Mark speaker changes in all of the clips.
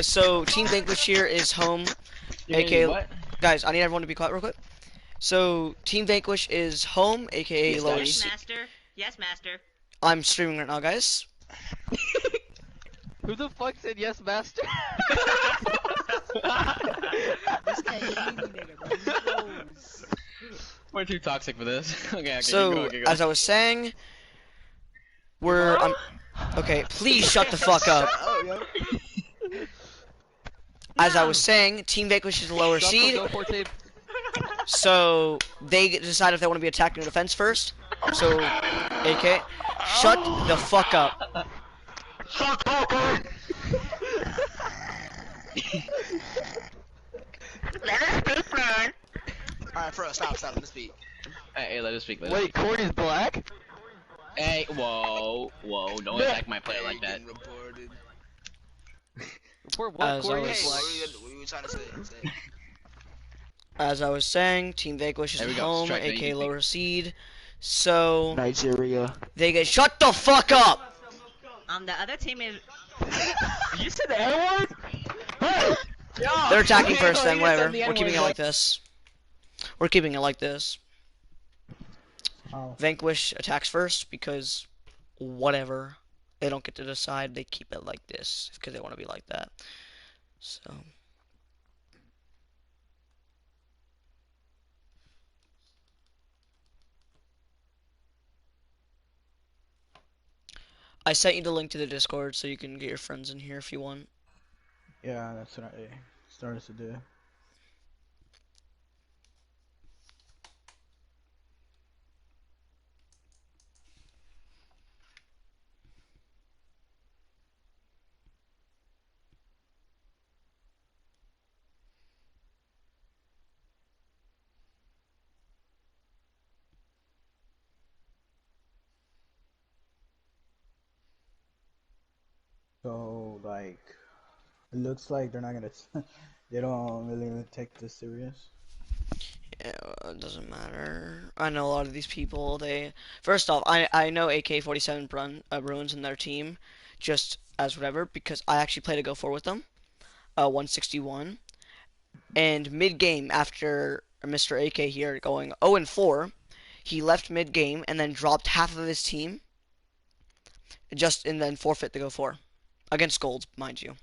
Speaker 1: So Team Vanquish here is home, aka
Speaker 2: what?
Speaker 1: guys. I need everyone to be quiet real quick. So Team Vanquish is home, aka
Speaker 2: Yes,
Speaker 1: lower
Speaker 2: guys.
Speaker 1: seed.
Speaker 3: Master. Yes, master.
Speaker 1: I'm streaming right now, guys.
Speaker 4: Who the fuck said yes, master?
Speaker 5: This guy hating nigga, bro. He knows.
Speaker 2: We're too toxic for this. Okay,
Speaker 1: So
Speaker 2: keep going.
Speaker 1: as I was saying, okay. Please shut the fuck up.
Speaker 5: Oh, yo.
Speaker 1: As I was saying, Team Vanquish is the lower seed,
Speaker 4: Go for team.
Speaker 1: so they decide if they want to be attacking or defense first. So, AK, shut the fuck up.
Speaker 2: Shut up, man!
Speaker 3: Let us speak, man.
Speaker 5: Alright, bro, stop, let us speak.
Speaker 2: Hey, let us speak.
Speaker 4: Wait, Corey's black?
Speaker 2: Hey, whoa, don't attack my player like that.
Speaker 5: Reported.
Speaker 4: For what?
Speaker 1: As
Speaker 4: Corey
Speaker 1: I
Speaker 4: is
Speaker 1: was-
Speaker 4: black.
Speaker 5: What were you trying to say?
Speaker 1: As I was saying, Team Vanquish is
Speaker 2: There we go,
Speaker 1: home,
Speaker 2: strike, now you
Speaker 1: AK
Speaker 2: can
Speaker 1: lower seed. So
Speaker 5: Nigeria.
Speaker 1: they get shut the fuck up.
Speaker 3: The other team is.
Speaker 2: You said the N-word?
Speaker 1: They're attacking first, then whatever. We're keeping it like this. We're keeping it like this.
Speaker 5: Oh.
Speaker 1: Vanquish attacks first because whatever. They don't get to decide. They keep it like this because they want to be like that. So. I sent you the link to the Discord so you can get your friends in here if you want.
Speaker 6: Yeah, that's what I started to do. So, like, it looks like they're not gonna, they don't really take this serious.
Speaker 1: Yeah, it doesn't matter. I know a lot of these people. First off, I know AK-47 Bruins in their team, just as whatever, because I actually played a Go 4 with them, 161, and mid game after Mr. AK here going 0-4, he left mid game and then dropped half of his team, and then forfeit the Go 4 against Golds, mind you,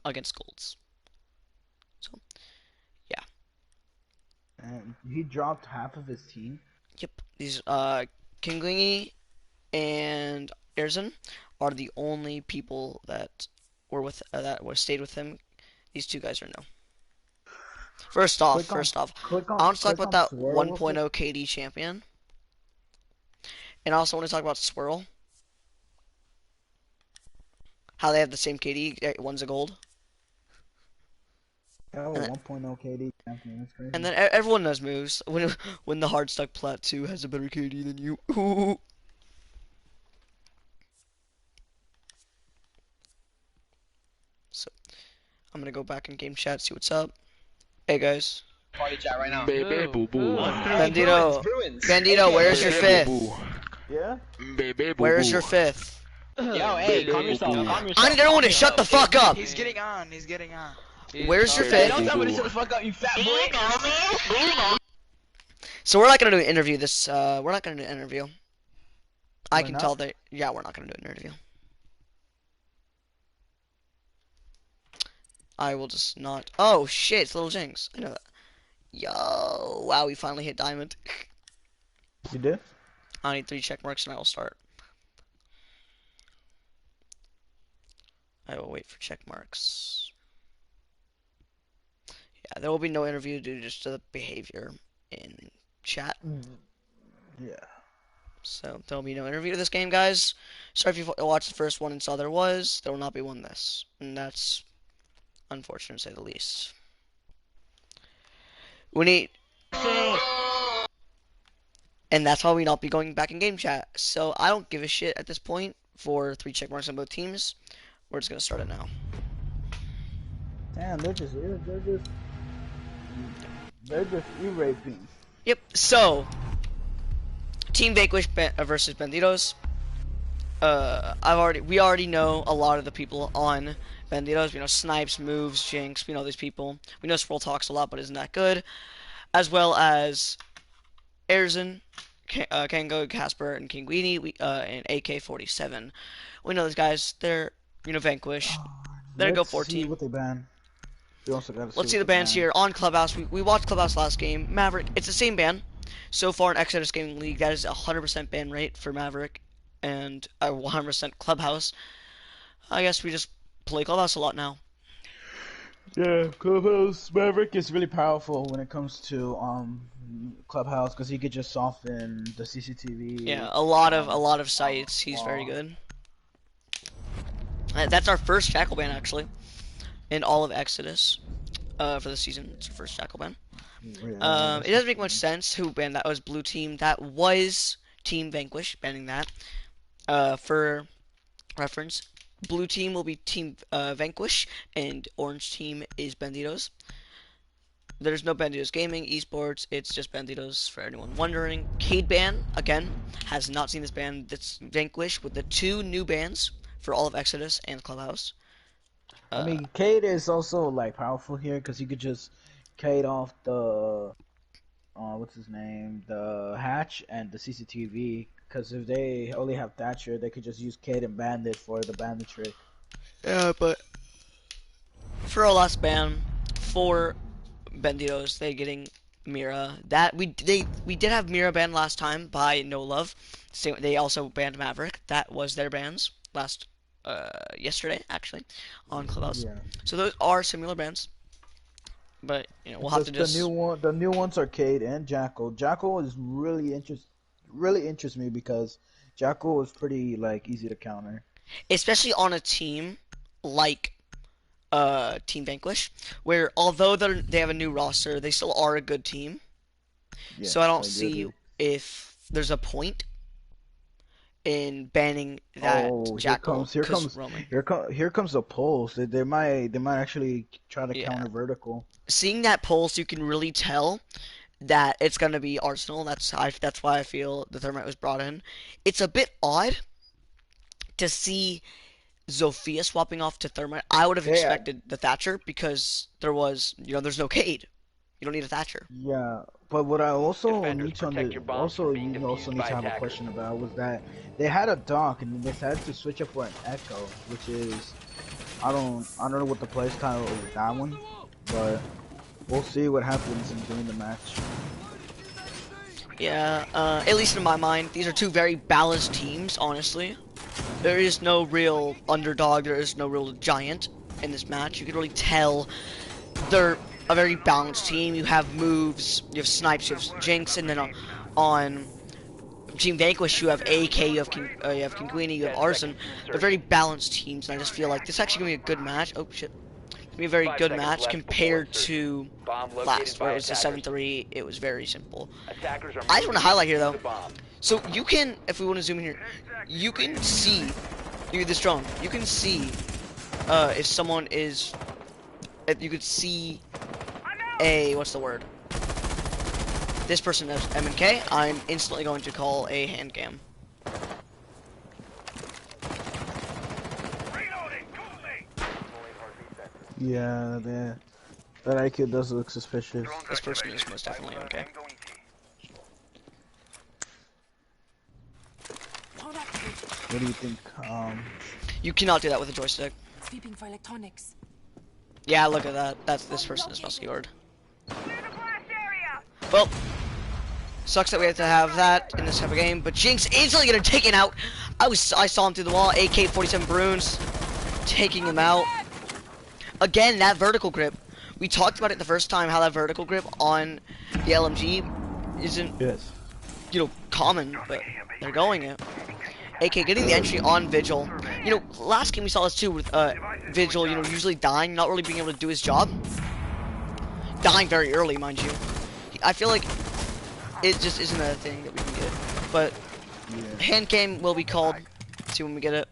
Speaker 1: against Golds.
Speaker 6: And he dropped half of his team.
Speaker 1: Yep, these Kinglingy and Erzin are the only people that stayed with him. These two guys are no. First off, I want to talk about that 1.0 KD champion, and I also want to talk about Swirl. How they have the same KD, one's a gold.
Speaker 6: Oh, 1.0 KD champion, that's crazy.
Speaker 1: And then everyone knows moves. When the hard stuck plat 2 has a better KD than you. So, I'm gonna go back in game chat, see what's up. Hey guys.
Speaker 2: Party chat right now.
Speaker 4: Baby boo boo.
Speaker 1: Bandito, where's your fifth?
Speaker 6: Yeah?
Speaker 1: Where is your fifth?
Speaker 2: Yo, hey, calm yourself.
Speaker 1: I need everyone to shut the fuck up.
Speaker 5: He's getting on.
Speaker 1: Where's your
Speaker 2: Hey,
Speaker 1: fifth?
Speaker 2: don't tell me to shut the fuck up, you fat boy.
Speaker 1: So we're not gonna do an interview this. We're not gonna do an interview. I
Speaker 6: Why
Speaker 1: can
Speaker 6: not?
Speaker 1: tell that. Yeah, we're not gonna do an interview. I will just not. Oh shit! It's Little Jinx. I know that. Yo! Wow, we finally hit diamond.
Speaker 6: You did?
Speaker 1: I need 3 check marks and I will start. I will wait for check marks. Yeah, there will be no interview due just to the behavior in chat.
Speaker 6: Yeah.
Speaker 1: So there will be no interview to this game, guys. Sorry if you watched the first one and saw there was. There will not be one this, and that's unfortunate to say the least. We need, and that's why we not be going back in game chat. So I don't give a shit at this point for 3 check marks on both teams. We're just gonna start it now.
Speaker 6: Damn, they're just e-raping.
Speaker 1: Yep. So Team Vanquish versus Banditos. we already know a lot of the people on Banditos. We know Snipes, Moves, Jinx. We know these people. We know Swirl talks a lot, but isn't that good. As well as Erzen, Kango, Casper, and Kinguini, and AK-47. We know these guys. They're Vanquish. They're a Go
Speaker 6: Let's
Speaker 1: 4
Speaker 6: see
Speaker 1: team.
Speaker 6: what they ban. We also gotta see
Speaker 1: Let's see
Speaker 6: what
Speaker 1: the
Speaker 6: they
Speaker 1: bans
Speaker 6: ban.
Speaker 1: here on Clubhouse. We watched Clubhouse last game. Maverick, it's the same ban. So far in Exodus Gaming League, that is 100% ban rate for Maverick and a 100% Clubhouse. I guess we just play Clubhouse a lot now.
Speaker 6: Yeah, Clubhouse Maverick is really powerful when it comes to Clubhouse because he could just soften the CCTV.
Speaker 1: Yeah, a lot of sites. He's very good. That's our first Jackal ban actually in all of Exodus for the season. It's our first Jackal ban.
Speaker 6: Yeah,
Speaker 1: It doesn't make much sense who banned that. Was Blue Team. That was Team Vanquish banning that. For reference, Blue Team will be Team Vanquish, and Orange Team is Banditos. There's no Banditos Gaming, Esports, it's just Banditos for anyone wondering. Cade ban, again, has not seen this ban. That's Vanquish with the 2 new bans for all of Exodus and Clubhouse.
Speaker 6: I mean, Cade is also like powerful here because you could just Cade off the what's his name, the hatch and the CCTV. Because if they only have Thatcher, they could just use Cade and Bandit for the bandit trick.
Speaker 1: Yeah, but for our last ban, for Banditos, they getting Mira. That we did have Mira banned last time by No Love. Same, they also banned Maverick. That was their bans last yesterday actually on Clubhouse.
Speaker 6: Yeah.
Speaker 1: So those are similar bans. But we'll have to just
Speaker 6: the new ones are Cade and Jackal. Jackal is really interests me because Jackal is pretty like easy to counter.
Speaker 1: especially on a team like Team Vanquish, where although they have a new roster, they still are a good team.
Speaker 6: Yes,
Speaker 1: So I don't
Speaker 6: do
Speaker 1: see
Speaker 6: agree.
Speaker 1: if there's a point in banning that
Speaker 6: Oh,
Speaker 1: Jackal because Roman.
Speaker 6: here comes the pulse. They might actually try to
Speaker 1: Yeah,
Speaker 6: counter vertical.
Speaker 1: seeing that pulse, you can really tell that it's gonna be Arsenal. That's why I feel the Thermite was brought in. It's a bit odd to see Zofia swapping off to Thermite. I would have
Speaker 6: Yeah,
Speaker 1: expected the Thatcher because there's no Cade. You don't need a Thatcher.
Speaker 6: yeah. But what I also
Speaker 7: Defenders,
Speaker 6: need to
Speaker 7: protect your bombs from being
Speaker 6: you also
Speaker 7: defused
Speaker 6: need
Speaker 7: by
Speaker 6: to have a
Speaker 7: attackers.
Speaker 6: question about was that they had a dock and they decided to switch up for an echo, which is I don't know what the play style is with that one, but we'll see what happens in during the match.
Speaker 1: Yeah, at least in my mind, these are 2 very balanced teams, honestly. There is no real underdog, there is no real giant in this match. You can really tell they're a very balanced team. You have moves, you have snipes, you have Jinx, and then on Team Vanquish you have AK, you have Kinguini, you have
Speaker 7: 10
Speaker 1: Arson.
Speaker 7: seconds to
Speaker 1: They're
Speaker 7: insertion.
Speaker 1: very balanced teams, and I just feel like this is actually going to be a good match. Oh, shit. It's going to be a very
Speaker 7: 5
Speaker 1: good
Speaker 7: seconds
Speaker 1: match
Speaker 7: left before
Speaker 1: compared
Speaker 7: insertion.
Speaker 1: to
Speaker 7: Bomb located
Speaker 1: last, where
Speaker 7: by
Speaker 1: it was the
Speaker 7: attackers.
Speaker 1: 7-3. It was very simple.
Speaker 7: Attackers are
Speaker 1: I just want to
Speaker 7: moving
Speaker 1: highlight here,
Speaker 7: to
Speaker 1: though.
Speaker 7: the bomb.
Speaker 1: So you can, if we want to zoom in here, you can see, this drone, you can see if someone is, if you could see what's the word? This person has M&K, I'm instantly going to call a hand cam.
Speaker 6: Yeah, that IQ does look suspicious.
Speaker 1: This person is most definitely M&K.
Speaker 6: What do you think?
Speaker 1: You cannot do that with a joystick.
Speaker 8: Sweeping for electronics.
Speaker 1: Yeah, look at that. This person is muscular. Well, sucks that we have to have that in this type of game, but Jinx instantly getting taken out. I saw him through the wall. AK-47 Bruins taking him out. Again, that vertical grip. We talked about it the first time, how that vertical grip on the LMG isn't,
Speaker 6: Yes.
Speaker 1: common, but they're going it. AK getting the entry on Vigil. Last game we saw this too with Vigil, usually dying, not really being able to do his job. Dying very early, mind you. I feel like it just isn't a thing that we can get. But hand cam will be called. See when we get it.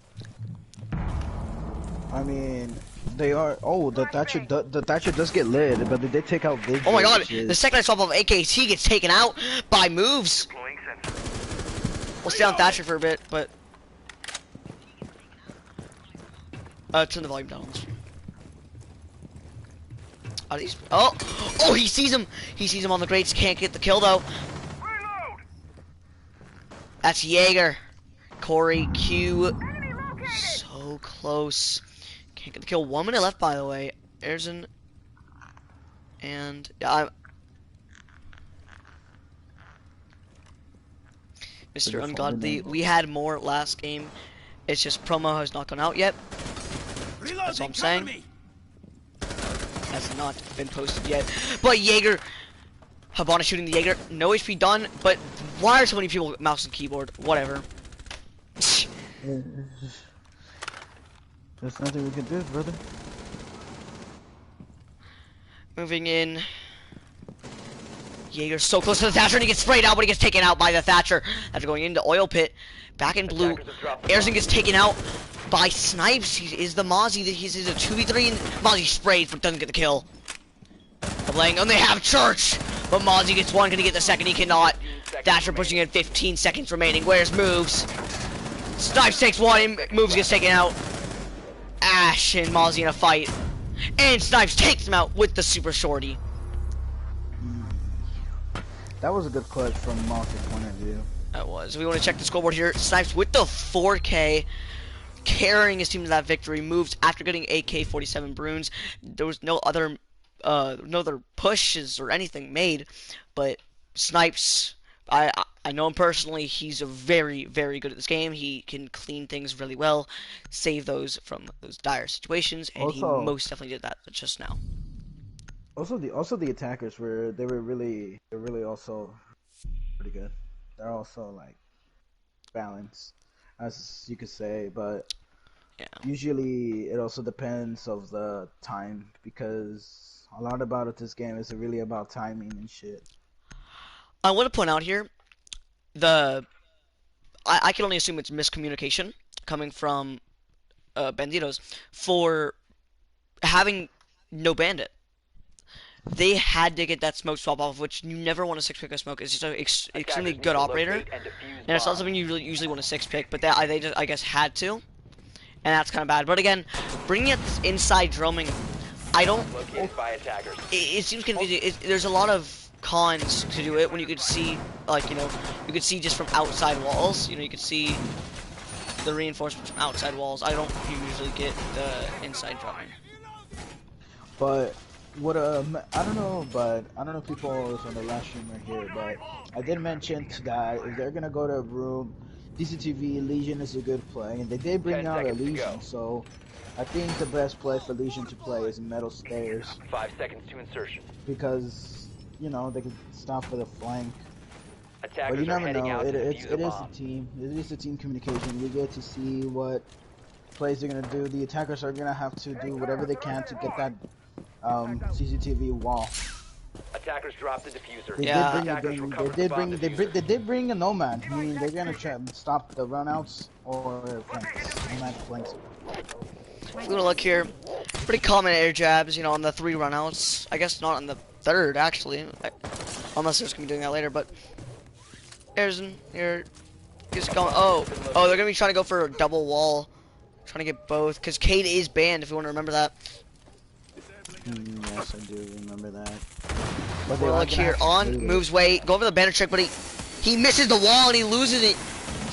Speaker 6: I mean, they are. Oh, the Thatcher does get lit, but they take out Vigil.
Speaker 1: Oh my god,
Speaker 6: which is-
Speaker 1: the second I swap off AKs, he gets taken out by moves. We'll stay on Thatcher for a bit, but Turn the volume down. Are these? Oh, oh, he sees him. He sees him on the grates. Can't get the kill though. That's Jaeger. Corey Q. So close. Can't get the kill. 1 minute left, by the way. Erzen. And yeah, Mr. Ungodly. We had more last game. It's just promo has not gone out yet. That's all I'm saying. Has not been posted yet. But Jaeger, Habana shooting the Jaeger. No HP done, but why are so many people mouse and keyboard? Whatever.
Speaker 6: There's nothing we can do, brother.
Speaker 1: Moving in. Jaeger's so close to the Thatcher and he gets sprayed out, but he gets taken out by the Thatcher. After going into oil pit. Back in blue. Erzen gets taken out by Snipes. He is the Mozzie. He's a 2v3 and Mozzie sprays but doesn't get the kill. Playing and they have Church. But Mozzie gets one, can he get the second? He cannot. Thatcher pushing in 15 seconds remaining. Where's Moves? Snipes takes one and Moves gets taken out. Ash and Mozzie in a fight. And Snipes takes him out with the super shorty.
Speaker 6: That was a good clutch from Mozzie's point of view.
Speaker 1: That was. We want to check the scoreboard here. Snipes with the 4K, carrying his team to that victory. Moves after getting AK-47 Bruins. There was no other pushes or anything made, but Snipes, I know him personally. He's a very, very good at this game. He can clean things really well, save those from those dire situations, and
Speaker 6: Also,
Speaker 1: he most definitely did that just now.
Speaker 6: Also the attackers were really also pretty good. They're also like balanced, as you could say, but
Speaker 1: Yeah.
Speaker 6: usually it also depends of the time, because a lot about this game is really about timing and shit.
Speaker 1: I want to point out here, I can only assume it's miscommunication coming from Banditos for having no bandit. They had to get that smoke swap off, which you never want to 6-pick a smoke. It's just an extremely good operator, and it's not something you usually want to 6-pick, but they just, I guess, had to, and that's kind of bad. But again, bringing it inside drumming, I don't. It seems confusing. There's a lot of cons to do it when you could see, like, you could see just from outside walls. You could see the reinforcements from outside walls. I don't usually get the inside drumming.
Speaker 6: But what I don't know if people was on the last stream right here, but I did mention that if they're gonna go to a room, DCTV Legion is a good play, and they did bring out a Legion, so I think the best play for Legion to play is Metal Stairs.
Speaker 7: 5 seconds to insertion.
Speaker 6: Because they can stop for the flank.
Speaker 7: Attackers
Speaker 6: But you never
Speaker 7: heading
Speaker 6: know.
Speaker 7: out
Speaker 6: It
Speaker 7: to
Speaker 6: is
Speaker 7: defuse a
Speaker 6: a
Speaker 7: bomb.
Speaker 6: team. It is a team communication. We get to see what plays they're gonna do. The attackers are gonna have to do whatever they can to get that CCTV wall.
Speaker 7: Attackers dropped the diffuser.
Speaker 6: They did bring a Nomad. I mean, they're gonna try to stop the runouts or flanks. Nomad flanks.
Speaker 1: We're gonna look here. Pretty common air jabs, on the 3 runouts. I guess not on the 3rd, actually. Unless there's gonna be doing that later, but Erzen here is going. Oh, they're gonna be trying to go for a double wall. Trying to get both, because Cade is banned, if you want to remember that.
Speaker 6: Yes, I do remember that.
Speaker 1: But we'll look here on Moves way, go for the banner trick, but he misses the wall and he loses it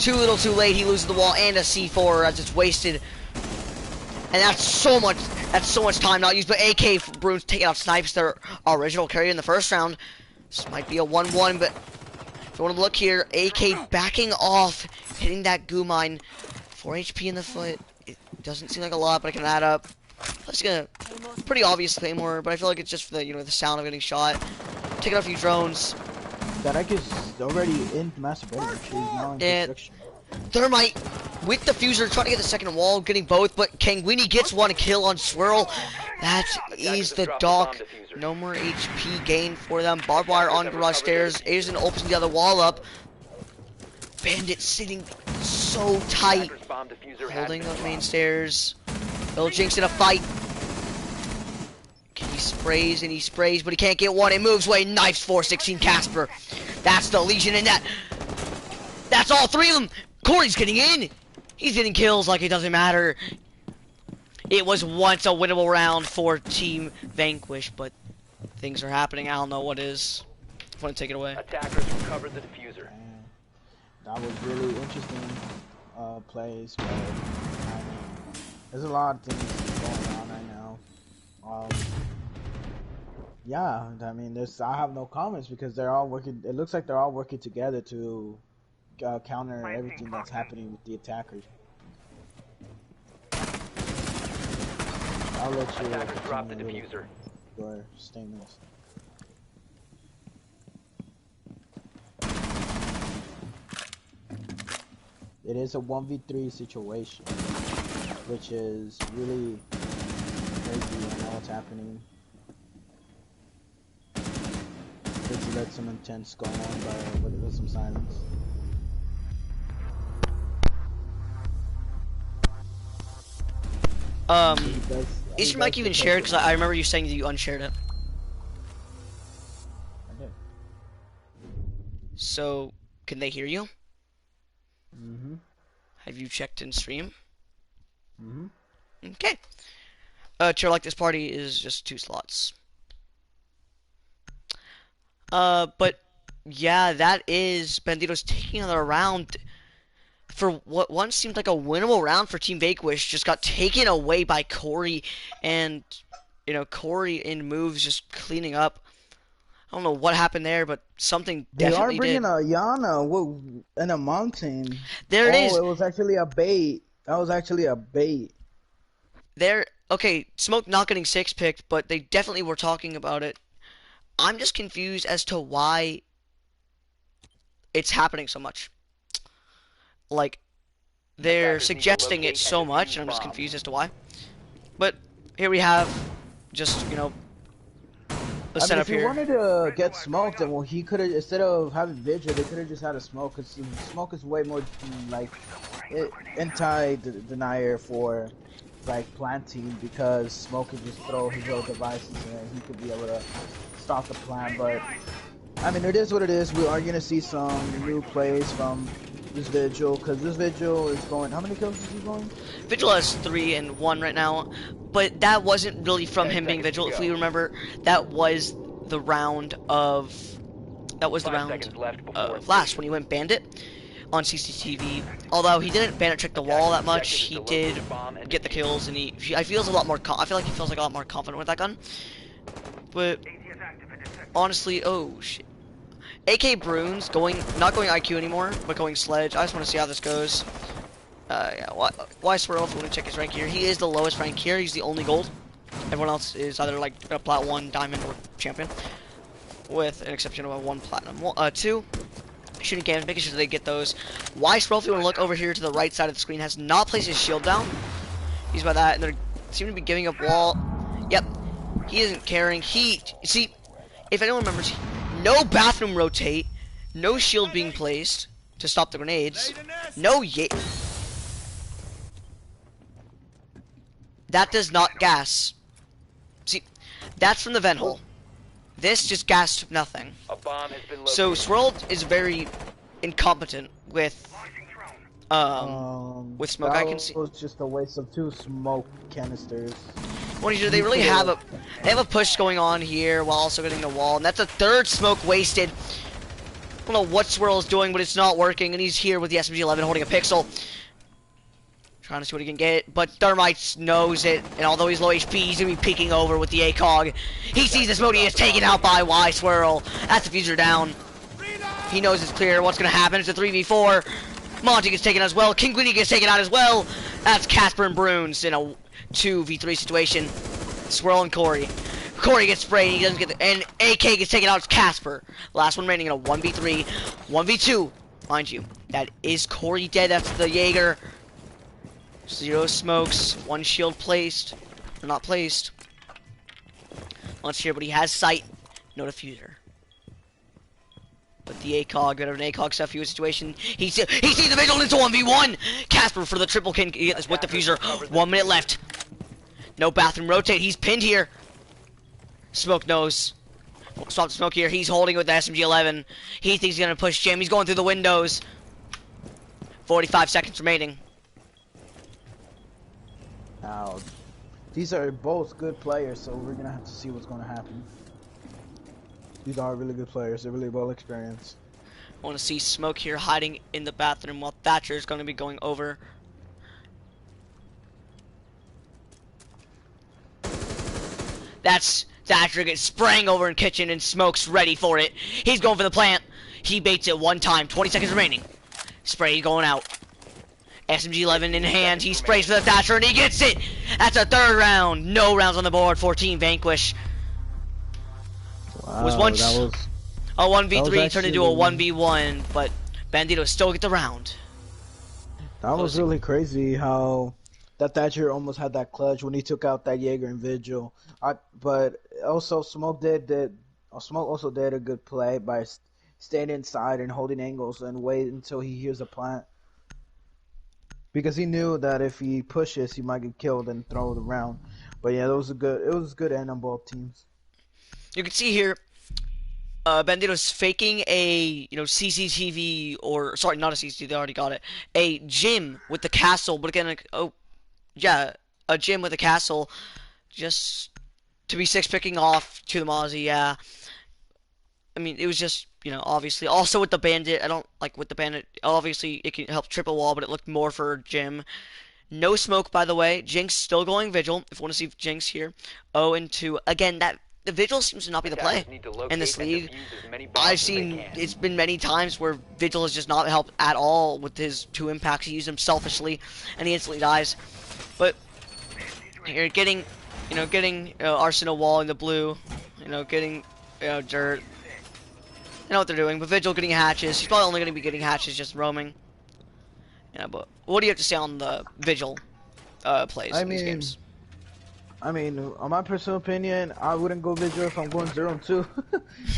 Speaker 1: too little too late. He loses the wall and a C4 as it's wasted. And that's so much time not used, but AK Bruins taking out Snipes, their original carry in the first round. This might be a 1-1, but if you want to look here, AK backing off, hitting that goo mine. 4 HP in the foot. It doesn't seem like a lot, but it can add up. Let's get a pretty obvious claymore, but I feel like it's just for the the sound of getting shot. Taking out a few drones.
Speaker 6: That is already in master bedroom. She's now in construction.
Speaker 1: Thermite with the fuser trying to get the second wall, getting both, but Kangwini gets one kill on Swirl. That is the dock. No more HP gain for them. Barbed wire on garage stairs. Asian opens the other wall up. Bandit sitting so tight. Holding the main stairs. Little Jinx in a fight. He sprays and he sprays, but he can't get one. It moves away. Knifes 416 Casper. That's the Legion, and that's all 3 of them. Corey's getting in. He's getting kills like it doesn't matter. It was once a winnable round for Team Vanquish, but things are happening. I don't know what is. I want to take it away.
Speaker 7: Attackers recovered the diffuser.
Speaker 6: That was really interesting plays, but I mean, there's a lot of things going on right now. Yeah, I mean, I have no comments because they're all working. It looks like they're all working together to counter everything that's happening with the attackers. I'll let you
Speaker 7: Attackers dropped the
Speaker 6: continue
Speaker 7: diffuser.
Speaker 6: your statements. It is a 1v3 situation, which is really crazy. I know what's happening. Let's let some intense go on with some silence.
Speaker 1: Is your mic even shared? Because I remember you saying that you unshared it.
Speaker 6: I did.
Speaker 1: So, can they hear you?
Speaker 6: Mm-hmm.
Speaker 1: Have you checked in stream?
Speaker 6: Mm-hmm.
Speaker 1: Okay. Chair like this party is just 2 slots. But yeah, that is Banditos taking another round for what once seemed like a winnable round for Team Vanquish. Just got taken away by Corey, and you know, Corey in moves just cleaning up. I don't know what happened there, but something definitely
Speaker 6: They are bringing
Speaker 1: did.
Speaker 6: a Yana in a mountain.
Speaker 1: There it is.
Speaker 6: Oh, it was actually a bait. That was actually a bait.
Speaker 1: There. Okay, Smoke not getting 6 picked, but they definitely were talking about it. I'm just confused as to why it's happening so much. Like, they're
Speaker 7: Attackers need to
Speaker 1: suggesting
Speaker 7: locate
Speaker 1: it so
Speaker 7: and
Speaker 1: much,
Speaker 7: defuse
Speaker 1: and I'm just
Speaker 7: bomb.
Speaker 1: confused as to why. But here we have just, you know, the
Speaker 6: I mean,
Speaker 1: setup
Speaker 6: if he
Speaker 1: here.
Speaker 6: wanted to get smoked, then well, he could have, instead of having Vigil, they could have just had a smoke, because smoke is way more, like, anti-denier for, like, planting, because smoke could just throw his little devices and he could be able to stop the plan. But I mean, it is what it is. We are gonna see some new plays from this Vigil, because this Vigil is going. How many kills is he going?
Speaker 1: Vigil has 3 and 1 right now, but that wasn't really from
Speaker 7: 10
Speaker 1: him being
Speaker 7: seconds to
Speaker 1: Vigil. If
Speaker 7: go.
Speaker 1: we remember, that was the round of
Speaker 7: 5 seconds left before
Speaker 1: last when he went Bandit on CCTV. Although he didn't Bandit check the wall that much, he did get the kills, and I feel a lot more. I feel like he feels like a lot more confident with that gun. But honestly, oh shit. AK Bruins not going IQ anymore, but going Sledge. I just want to see how this goes. Yeah, why Swirl if you want to check his rank here? He is the lowest rank here. He's the only gold. Everyone else is either like a plat 1, diamond, or champion, with an exception of a 1 platinum. 2 shooting cams, making sure they get those. Why Swirl if you want to look over here to the right side of the screen has not placed his shield down. He's by that, and they seem to be giving up wall. Yep, he isn't caring. See, if anyone remembers, no bathroom rotate, no shield being placed to stop the grenades, no that does not gas. See, that's from the vent hole. This just gassed nothing.
Speaker 7: A bomb has been located.
Speaker 1: So Swirl is very incompetent with smoke. I can see.
Speaker 6: That was just a waste of 2 smoke canisters.
Speaker 1: What do they really have a push going on here while also getting the wall, and that's a 3rd smoke wasted. I don't know what Swirl is doing, but it's not working, and he's here with the SMG-11 holding a pixel. Trying to see what he can get, but Thermite knows it, and although he's low HP, he's gonna be peeking over with the ACOG. He sees the smoke, he is taken out by Y Swirl. That's the fuser down. He knows it's clear. What's gonna happen? It's a 3v4. Monty gets taken as well. King Queenie gets taken out as well. That's Casper and Bruins in a 2v3 situation. Swirl and Corey. Corey gets sprayed, he doesn't get and AK gets taken out, it's Casper. Last one remaining in a 1v3. 1v2, mind you. That is Corey dead, that's the Jaeger. 0 smokes, 1 shield placed, or not placed. Launch here, but he has sight, no diffuser. But the ACOG, bit of an ACOG stuff fuser situation. He sees the Vigil into 1v1! Casper for the triple can get this with diffuser. 1 minute left. No bathroom rotate, he's pinned here. Smoke knows. Stop the smoke here, he's holding with the SMG-11. He thinks he's gonna push Jim, he's going through the windows. 45 seconds remaining.
Speaker 6: Ouch. These are both good players, so we're gonna have to see what's gonna happen. These are really good players. They're really well experienced.
Speaker 1: I want to see Smoke here hiding in the bathroom while Thatcher is going to be going over. That's Thatcher gets spraying over in kitchen and Smoke's ready for it. He's going for the plant. He baits it one time. 20 seconds remaining. Spray going out. SMG-11 in hand. He sprays for the Thatcher and he gets it. That's a third round. No rounds on the board. 14 Vanquish.
Speaker 6: Wow,
Speaker 1: Was once
Speaker 6: that was
Speaker 1: a 1v3 turned into a
Speaker 6: actually-
Speaker 1: 1v1, but Banditos still get the round.
Speaker 6: That was
Speaker 1: Closing.
Speaker 6: really crazy how that Thatcher almost had that clutch when he took out that Jaeger and Vigil. But also Smoke also did a good play by staying inside and holding angles and wait until he hears a plant. Because he knew that if he pushes, he might get killed and throw the round. But yeah, it was a good end on both teams.
Speaker 1: You can see here, Banditos faking a CCTV, or sorry, not a CCTV. They already got it. A gym with the castle, but again, a gym with a castle, just to be six picking off to the Mozzie. Yeah, I mean it was just obviously also with the bandit. I don't like with the bandit. Obviously it can help triple wall, but it looked more for gym. No smoke, by the way. Jinx still going Vigil. If you want to see Jinx here, 0-2 again. The Vigil seems to not be the play in this league. I've seen it's been many times where Vigil has just not helped at all with his 2 impacts. He used them selfishly, and he instantly dies. But you're getting Arsenal wall in the blue, getting dirt. I know what they're doing, but Vigil getting hatches. He's probably only going to be getting hatches just roaming. Yeah, but what do you have to say on the Vigil plays in these games?
Speaker 6: I mean, on my personal opinion, I wouldn't go Vigil if I'm going 0-2.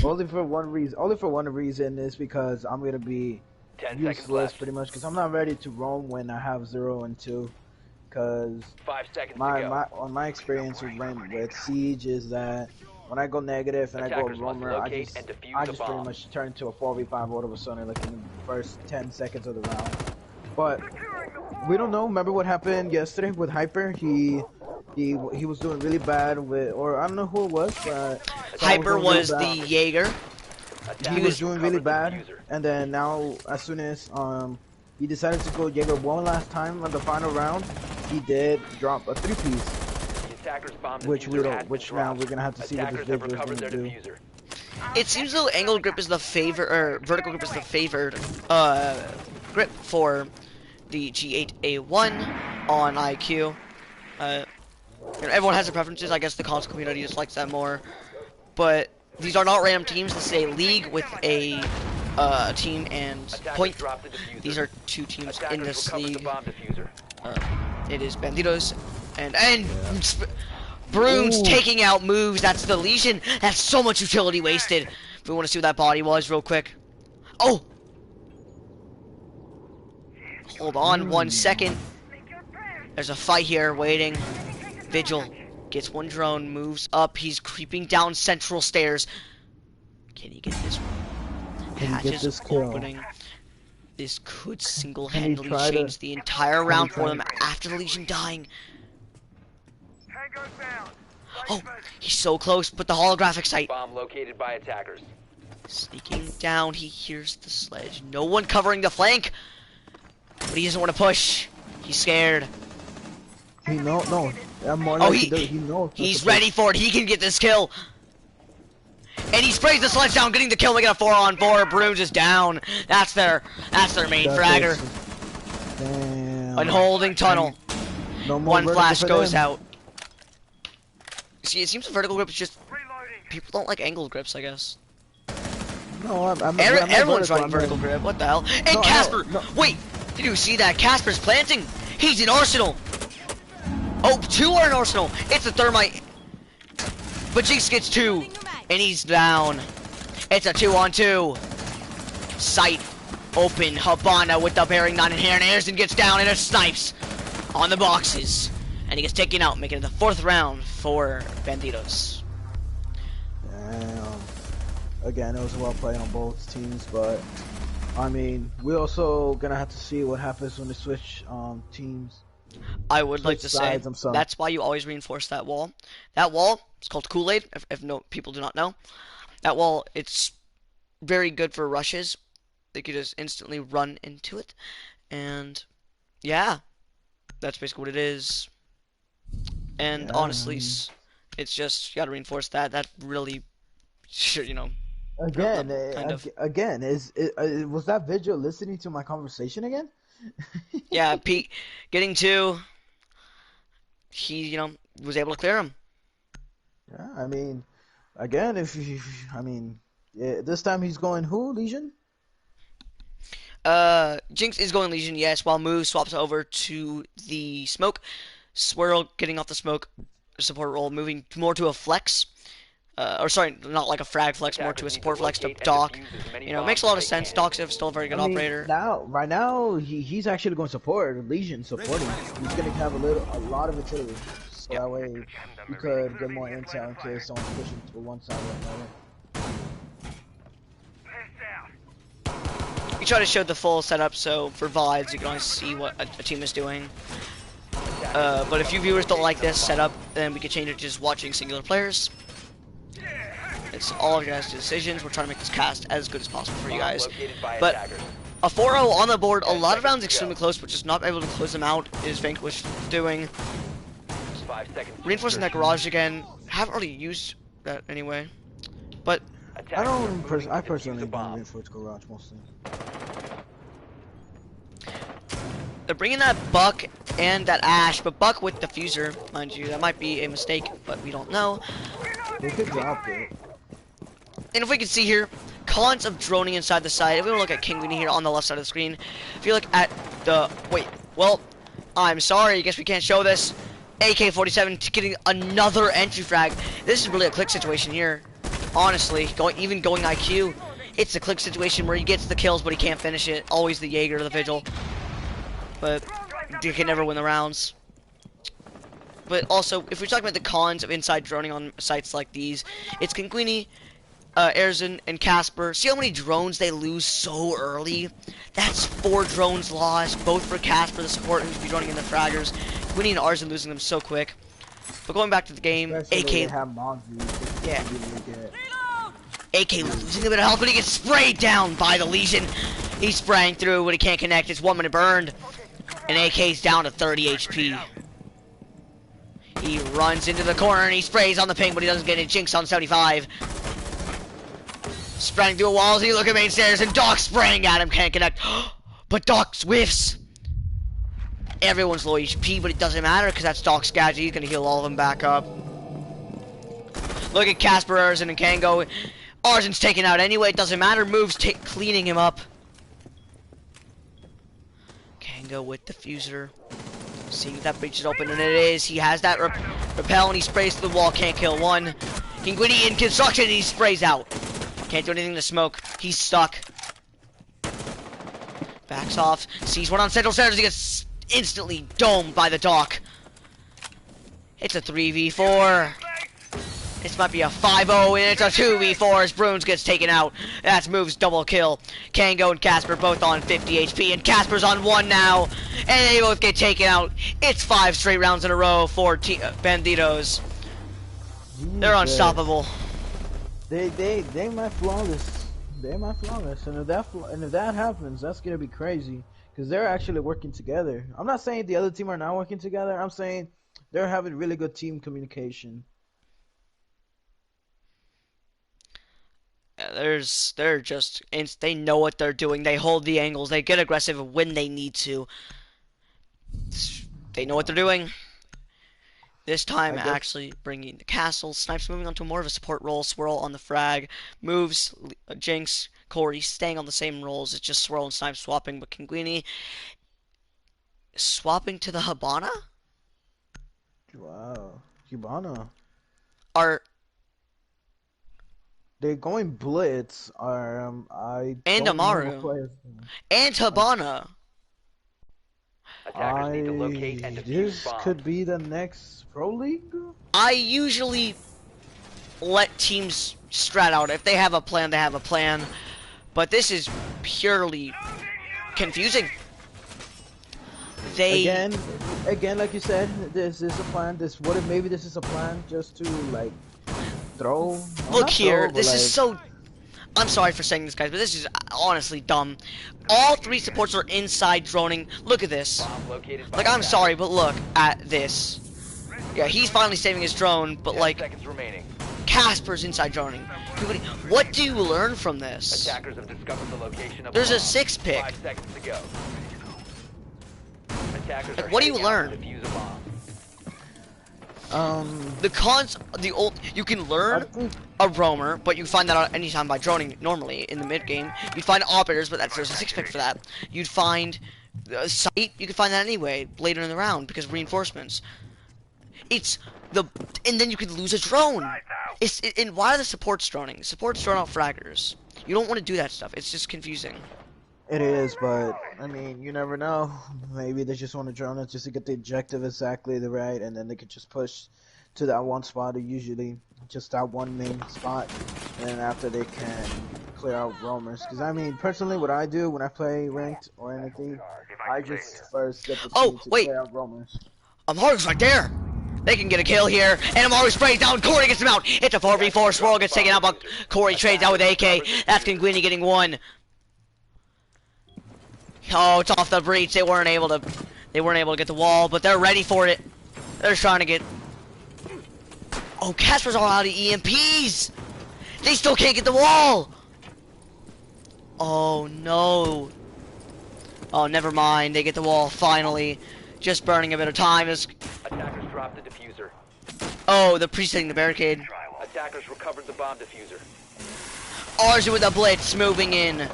Speaker 6: Only for one reason. Only for one reason is because I'm gonna be useless pretty much. Because I'm not ready to roam when I have 0-2. Because
Speaker 7: 5 seconds to go.
Speaker 6: my experience with Siege is that when I go negative and
Speaker 7: Attackers
Speaker 6: I go roamer,
Speaker 7: must
Speaker 6: I
Speaker 7: locate
Speaker 6: just
Speaker 7: and defuse the
Speaker 6: pretty
Speaker 7: bomb.
Speaker 6: much turn into a 4v5 all of a sudden, like in the first 10 seconds of the round. But we don't know. Remember what happened yesterday with Hyper? He was doing really bad with, or I don't know who it was, but
Speaker 1: Hyper was the Jaeger.
Speaker 6: He was doing really bad, and then now as soon as he decided to go Jaeger one last time on the final round, he did drop a 3-piece. Which now we're gonna have to see what this Vigil is gonna do.
Speaker 1: It seems though angle grip is the favor, or vertical grip is the favored grip for the G8A1 on IQ. Everyone has their preferences. I guess the console community just likes that more. But these are not random teams. This is a league with a team and point. These are 2 teams in this league. It is Banditos and Brooms taking out moves. That's the Legion. That's so much utility wasted. If we want to see what that body was real quick. Oh! Hold on 1 second. There's a fight here waiting. Vigil gets one drone, moves up. He's creeping down central stairs. Can he get this one?
Speaker 6: Can he get this kill?
Speaker 1: Opening. This could single-handedly change the entire round for them after the Legion dying. Oh, he's so close, but the holographic sight.
Speaker 7: Bomb located by attackers.
Speaker 1: Sneaking down, he hears the sledge. No one covering the flank, but he doesn't want to push. He's scared. He's ready for it. He can get this kill. And he sprays the sledge down, getting the kill, making a 4-on-4. Brooms is down. That's their main fragger.
Speaker 6: Damn.
Speaker 1: And holding tunnel.
Speaker 6: No more
Speaker 1: One flash goes
Speaker 6: them.
Speaker 1: out. See, it seems the vertical grip is just people don't like angled grips, I guess.
Speaker 6: No,
Speaker 1: everyone's running vertical grip. What the hell? And
Speaker 6: No,
Speaker 1: Casper!
Speaker 6: no.
Speaker 1: Wait! Did you see that? Casper's planting! He's in Arsenal! Oh, 2 are in Arsenal! It's a thermite! But Jinx gets 2! And he's down. It's a 2-on-2. Sight open. Habana with the bearing 9 in here, and Harrison gets down and it snipes on the boxes. And he gets taken out, making it the 4th round for Banditos.
Speaker 6: Damn. Again, it was well played on both teams, but I mean, we're also gonna have to see what happens when they switch teams.
Speaker 1: I would like
Speaker 6: Switch
Speaker 1: to
Speaker 6: sides,
Speaker 1: say
Speaker 6: I'm sorry.
Speaker 1: that's why you always reinforce that wall. That wall is called Kool-Aid. If no people do not know, that wall it's very good for rushes. They could just instantly run into it, and yeah, that's basically what it is. And
Speaker 6: Yeah, I
Speaker 1: honestly,
Speaker 6: mean,
Speaker 1: it's just you gotta reinforce that. That really should ruined
Speaker 6: again,
Speaker 1: them kind of.
Speaker 6: again, was that Vigil listening to my conversation again?
Speaker 1: Yeah, Pete getting two. He was able to clear him.
Speaker 6: Yeah, I mean, again, I mean, yeah, this time he's going who? Legion?
Speaker 1: Jinx is going Legion, yes, while Move swaps over to the smoke. Swirl getting off the smoke support role, moving more to a flex. Or sorry, not like a frag flex, more to a support flex to Doc. It makes a lot of sense. Doc's still a very good
Speaker 6: I mean,
Speaker 1: operator.
Speaker 6: right now, he's actually going to support Legion supporting. He's going to have a lot of artillery, so that way you could get more intel in case someone's pushing to one side or another.
Speaker 1: We try to show the full setup, so for VODs you can only see what a team is doing. But if you viewers don't like this setup, then we can change it to just watching singular players. It's all of your guys' decisions. We're trying to make this cast as good as possible for you guys. But a 4-0 on the board, a lot of rounds extremely close, but just not able to close them out is Vanquish doing. Reinforcing that garage again. Haven't really used that anyway. But
Speaker 6: I personally don't reinforce garage mostly.
Speaker 1: they're bringing that Buck and that Ash, but Buck with diffuser, mind you. That might be a mistake, but we don't know.
Speaker 6: They could drop it.
Speaker 1: And if we can see here, cons of droning inside the side. If we want to look at King Weenie here on the left side of the screen, if you look at the... Wait, well, I'm sorry, I guess we can't show this. AK-47 getting another entry frag. This is really a click situation here. Honestly, even going IQ, it's a click situation where he gets the kills, but he can't finish it. Always the Jaeger or the Vigil. But you can never win the rounds. But also, if we're talking about the cons of inside droning on sites like these, it's Kinguini, Erzen, and Casper. See how many drones they lose so early? That's 4 drones lost, both for Casper, the support, who's be running in the fraggers. Kinguini and Arzen losing them so quick. But going back to the game, AK... Yeah. AK losing a bit of health, but he gets sprayed down by the Legion. He's spraying through, but he can't connect. It's 1 minute burned. And AK's down to 30 HP. He runs into the corner and he sprays on the ping, but he doesn't get it. Jinx on 75. Spraying through walls, and you look at main stairs, and Doc spraying at him, can't connect. But Doc whiffs. Everyone's low HP, but it doesn't matter, because that's Doc's gadget. He's going to heal all of them back up. Look at Casper, Arzen, and Kango. Arzen's taken out anyway, it doesn't matter. Moves cleaning him up. Kango with diffuser. Seeing if that breach is open, and it is. He has that repel, and he sprays to the wall. Can't kill one. Kinguini in construction, and he sprays out. Can't do anything to smoke. He's stuck. Backs off. Sees one on central stairs. He gets instantly domed by the Doc. It's a 3v4. This might be a 5-0, and it's a 2v4 as Bruins gets taken out. That's Move's double kill. Kango and Casper both on 50 HP, and Casper's on 1 now. And they both get taken out. It's 5 straight rounds in a row for Banditos. They're unstoppable.
Speaker 6: They might flawless. They might flawless, and if that happens, that's gonna be crazy. Because they're actually working together. I'm not saying the other team are not working together. I'm saying they're having really good team communication.
Speaker 1: They're just, they know what they're doing. They hold the angles. They get aggressive when they need to. They know what they're doing. This time, actually bringing the castle. Snipes moving on to more of a support role. Swirl on the frag. Moves, Jinx, Corey staying on the same roles. It's just Swirl and Snipe swapping, but Kinguini swapping to the Habana?
Speaker 6: Wow. Habana. They're going Blitz.
Speaker 1: And Amaru. And Habana.
Speaker 6: This could be the next Pro League?
Speaker 1: I usually let teams strat out. If they have a plan, they have a plan. But this is purely confusing.
Speaker 6: Again, again, like you said, this is a plan. What if maybe this is a plan just to like throw? Well,
Speaker 1: Look
Speaker 6: not
Speaker 1: here,
Speaker 6: throw, but
Speaker 1: this is
Speaker 6: like
Speaker 1: so. I'm sorry for saying this, guys, but this is honestly dumb. All 3 supports are inside droning. Look at this.
Speaker 7: Bomb located by
Speaker 1: Like, I'm
Speaker 7: attackers.
Speaker 1: sorry, but look at this. Yeah, he's finally saving his drone, but
Speaker 7: 10
Speaker 1: like,
Speaker 7: seconds remaining.
Speaker 1: Casper's inside droning. What do you learn from this?
Speaker 7: Attackers have discovered the location of
Speaker 1: There's
Speaker 7: the
Speaker 1: a
Speaker 7: bomb.
Speaker 1: 6 pick.
Speaker 7: 5 seconds to go. Attackers
Speaker 1: Like,
Speaker 7: are
Speaker 1: what do you
Speaker 7: heading out
Speaker 1: learn?
Speaker 7: to defuse a bomb.
Speaker 1: You can learn
Speaker 6: I think
Speaker 1: a roamer, but you find that out anytime by droning normally in the mid game. You'd find operators, but there's a 6 pick for that. You'd find sight, you can find that anyway later in the round because of reinforcements. And then you could lose a drone. And why are the supports droning? Supports drone out fraggers. You don't want to do that stuff. It's just confusing.
Speaker 6: it is, but I mean, you never know. Maybe they just want to drone it just to get the objective exactly the right, and then they could just push to that one spot, or usually just that one main spot, and then after they can clear out roamers. Because I mean, personally, what I do when I play ranked or anything, I just first get the team to
Speaker 1: wait.
Speaker 6: clear out roamers.
Speaker 1: Amar's right there. They can get a kill here, and Amari sprays down. Corey gets him out. It's a 4v4. Swirl gets taken out, but Corey trades out with AK. That's Kinguini getting 1. Oh, it's off the breach. They weren't able to get the wall, but they're ready for it. They're just trying to get. Oh, Casper's all out of EMPs. They still can't get the wall. Oh no. Oh, never mind. They get the wall finally. Just burning a bit of time as.
Speaker 7: Attackers dropped the diffuser.
Speaker 1: Oh, they're presetting the barricade.
Speaker 7: Attackers recovered the bomb diffuser.
Speaker 1: Ours with a blitz, moving in,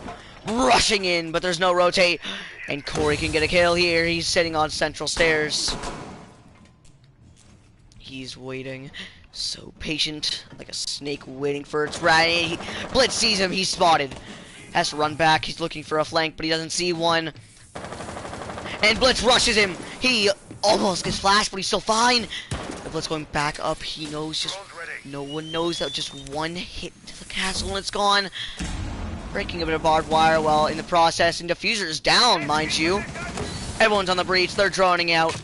Speaker 1: rushing in, but there's no rotate. And Corey can get a kill here. He's sitting on central stairs. He's waiting. So patient, like a snake waiting for its rat. Blitz sees him, he's spotted. Has to run back, he's looking for a flank, but he doesn't see one. And Blitz rushes him. He almost gets flashed, but he's still fine. The Blitz going back up, he knows just... No one knows that just one hit to the castle and it's gone. Breaking a bit of barbed wire while in the process, and Diffuser is down, mind you. Everyone's on the breach, they're droning out.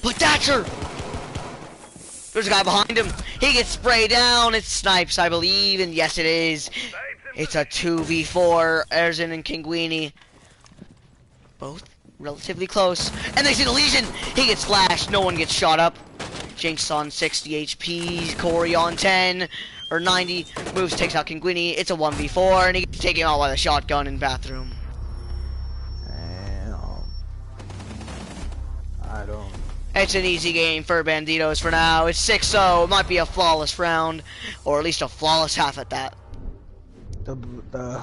Speaker 1: But Thatcher! There's a guy behind him. He gets sprayed down. It's Snipes, I believe, and yes, it is. It's a 2v4. Erzin and Kinguini. Both relatively close. And they see the Legion. He gets flashed. No one gets shot up. Jinx on 60 HP. Corey on 10 or 90. Moves, takes out Kinguini. It's a 1v4, and he gets taken out by the shotgun in bathroom.
Speaker 6: And, I don't.
Speaker 1: It's an easy game for Banditos for now. It's 6-0. It might be a flawless round, or at least a flawless half at that.
Speaker 6: The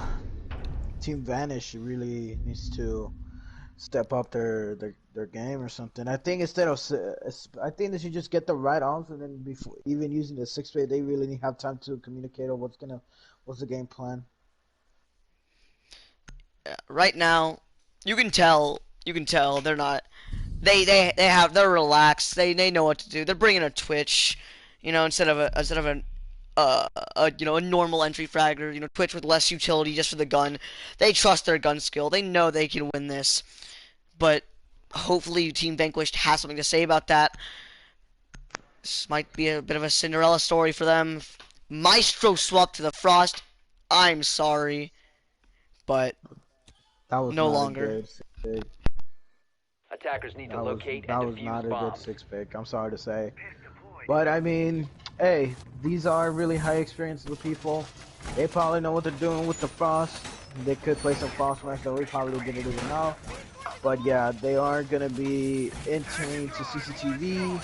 Speaker 6: Team Vanish really needs to step up their game or something. I think instead of I think they should just get the right arms, and then before even using the 6-way, they really need to have time to communicate on what's the game plan.
Speaker 1: Right now, you can tell they're not. They're relaxed. They know what to do. They're bringing a Twitch, instead of a normal entry fragger, Twitch with less utility just for the gun. They trust their gun skill. They know they can win this. But hopefully Team Vanquished has something to say about that. This might be a bit of a Cinderella story for them. Maestro swapped to the Frost. I'm sorry, but
Speaker 6: That was
Speaker 1: no
Speaker 6: not
Speaker 1: longer.
Speaker 6: A good pick.
Speaker 7: Attackers need to
Speaker 6: That was
Speaker 7: locate
Speaker 6: that
Speaker 7: and
Speaker 6: was
Speaker 7: defuse
Speaker 6: not a
Speaker 7: bombs.
Speaker 6: good 6-pick. I'm sorry to say, but I mean, hey, these are really high experience people. They probably know what they're doing with the Frost. They could play some Frost match that we probably didn't even know. But yeah, they are gonna be entering to CCTV,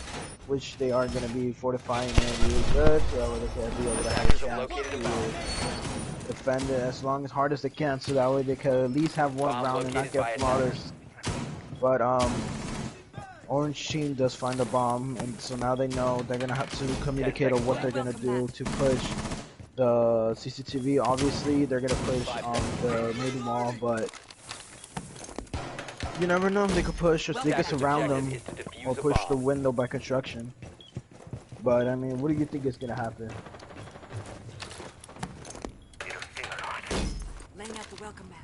Speaker 6: which they are gonna be fortifying it really good, so they can be able to have a chance to defend it as hard as they can, so that way they can at least have one
Speaker 7: Bomb
Speaker 6: round and not
Speaker 7: located by
Speaker 6: get slaughtered. But Orange Team does find a bomb, and so now they know they're gonna have to communicate on what they're gonna do to push the CCTV. Obviously, they're gonna push on the main wall, but you never know. They could push, or they could surround them, or push the window by construction. But I mean, what do you think is gonna happen?
Speaker 8: Laying out the welcome mat.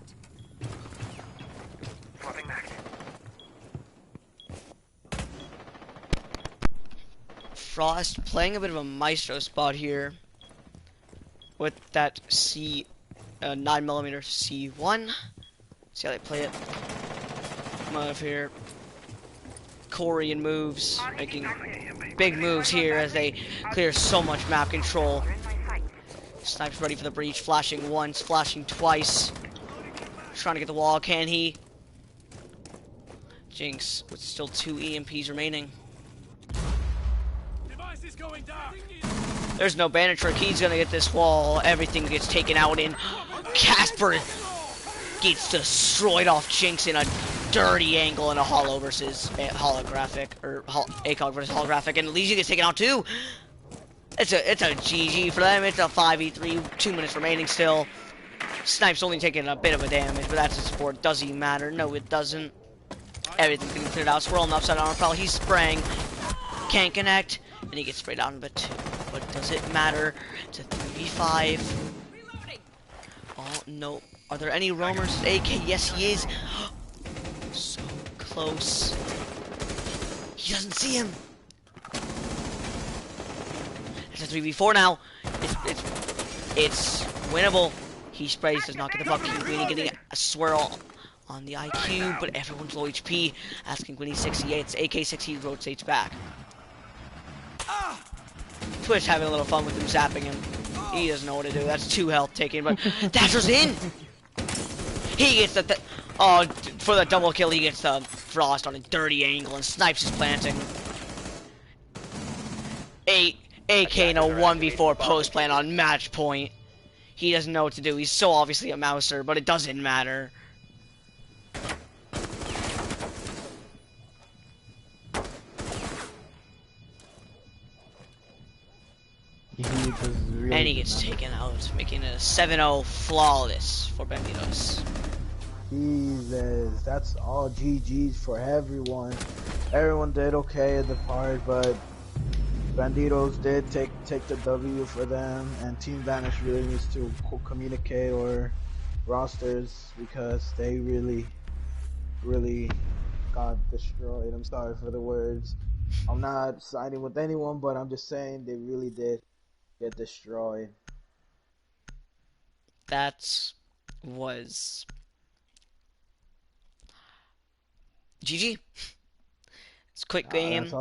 Speaker 1: Frost playing a bit of a maestro spot here with that 9mm C1. See how they play it. Come on up here. Korean moves, making big moves here as they clear so much map control. Snipes ready for the breach, flashing once, flashing twice. Trying to get the wall, can he? Jinx with still 2 EMPs remaining. There's no bandit trick, he's gonna get this wall. Everything gets taken out in. Casper gets destroyed off Jinx in a dirty angle in a holo versus holographic, or ACOG versus holographic, and Legion gets taken out too. It's a GG for them. It's a 5v3, 2 minutes remaining still. Snipe's only taking a bit of a damage, but that's a support. Does he matter? No, it doesn't. Everything's getting cleared out. Swirl on the upside armor fell. He's spraying. Can't connect, and he gets sprayed down by 2. But does it matter? It's a 3v5. Oh no. Are there any roamers? AK, yes he is. So close. He doesn't see him. It's a 3v4 now. It's winnable. He sprays, does not get the buck. Gwynny getting a swirl on the IQ, but everyone's low HP. Asking Gwynny 68. It's AK6, he rotates back. Twitch having a little fun with him, zapping him. He doesn't know what to do. That's 2 health taken, but Dasher's in. He gets the for the double kill. He gets the Frost on a dirty angle, and Snipes is planting. AK in a 1v4 post plant on match point. He doesn't know what to do. He's so obviously a mouser, but it doesn't matter. And he gets taken out, making it a 7-0 flawless for Banditos.
Speaker 6: Jesus, that's all GG's for everyone. Everyone did okay in the part, but Banditos did take the W for them, and Team Vanish really needs to communicate or rosters because they really got destroyed. I'm sorry for the words. I'm not siding with anyone, but I'm just saying they really did get destroyed.
Speaker 1: That was GG. It's a quick game.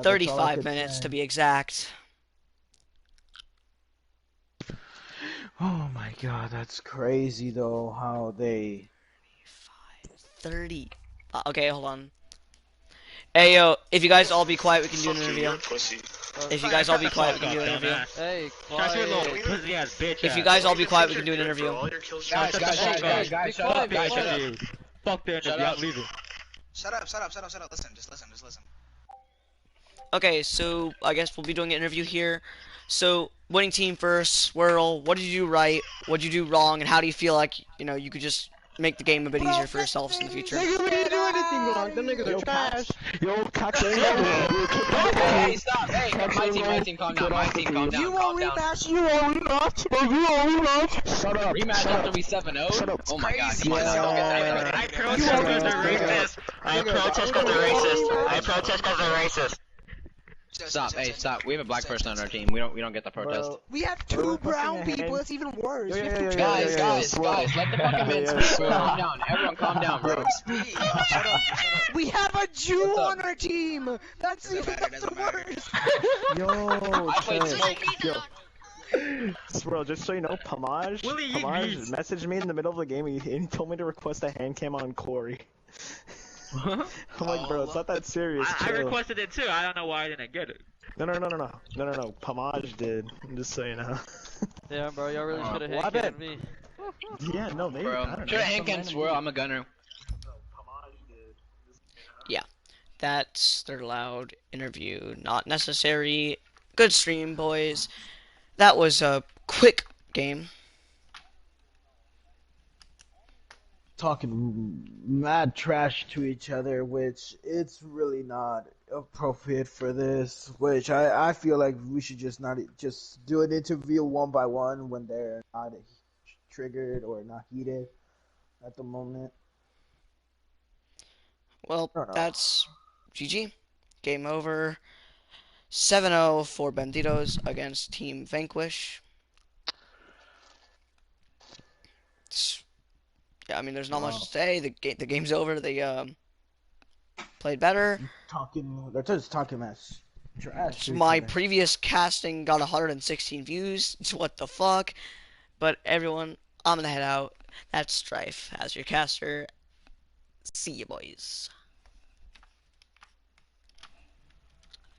Speaker 1: 35 minutes to be exact.
Speaker 6: Oh my god, that's crazy though, how they...
Speaker 1: 30. Okay, hold on. Hey, yo, if you guys all be quiet, we can do an interview. If you guys all be quiet, we can do an interview.
Speaker 4: Hey, quiet.
Speaker 1: If you guys all be quiet, we can do an interview.
Speaker 5: Guys,
Speaker 4: Fuck the interview, I'm leaving.
Speaker 9: Shut up. Listen, just listen.
Speaker 1: Okay, so I guess we'll be doing an interview here. So, winning team first, Swirl, what did you do right, what did you do wrong, and how do you feel like, you could just make the game a bit easier for yourselves in the future?
Speaker 4: Nigga, we didn't do anything wrong. Them niggas are trash.
Speaker 5: Yo,
Speaker 2: Hey, stop. Hey, my team, calm down.
Speaker 5: You won't rematch.
Speaker 6: Shut up.
Speaker 2: Rematch after we 7-0? Oh my god, come on,
Speaker 6: Yeah.
Speaker 2: I protest because they're racist. I protest because they're racist. Stop, hey, stop. We have a black person on our team. We don't get the protest.
Speaker 6: Bro.
Speaker 5: We have 2 brown people. It's even worse.
Speaker 2: Guys, let the fucking man speak. Calm down. Everyone calm down, bro.
Speaker 9: Shut up.
Speaker 5: We have a Jew on our team. That's even worse.
Speaker 2: I played smoke.
Speaker 10: Bro, just so you know, Pamaj messaged me in the middle of the game and he told me to request a hand cam on Corey. I'm like, bro, it's not that serious.
Speaker 11: I requested it too. I don't know why I didn't get it.
Speaker 10: No. Pamaj did. Just so you know.
Speaker 4: Yeah, bro, y'all really should have hand canned me.
Speaker 10: Yeah, no, maybe.
Speaker 2: Bro,
Speaker 10: I don't know.
Speaker 2: should have hand canned Swirl. I'm a gunner.
Speaker 1: Yeah, that's their loud interview. Not necessary. Good stream, boys. That was a quick game.
Speaker 6: Talking mad trash to each other, which it's really not appropriate for this, which I feel like we should just not just do an interview one by one when they're not triggered or not heated at the moment.
Speaker 1: Well, that's GG. Game over. 7-0 for Banditos against Team Vanquish. Yeah, I mean, there's not much to say. The game's over. They played better.
Speaker 6: They're just talking mess. Trash to each
Speaker 1: My
Speaker 6: other.
Speaker 1: previous casting got 116 views. What the fuck? But everyone, I'm gonna head out. That's Strife as your caster. See you, boys.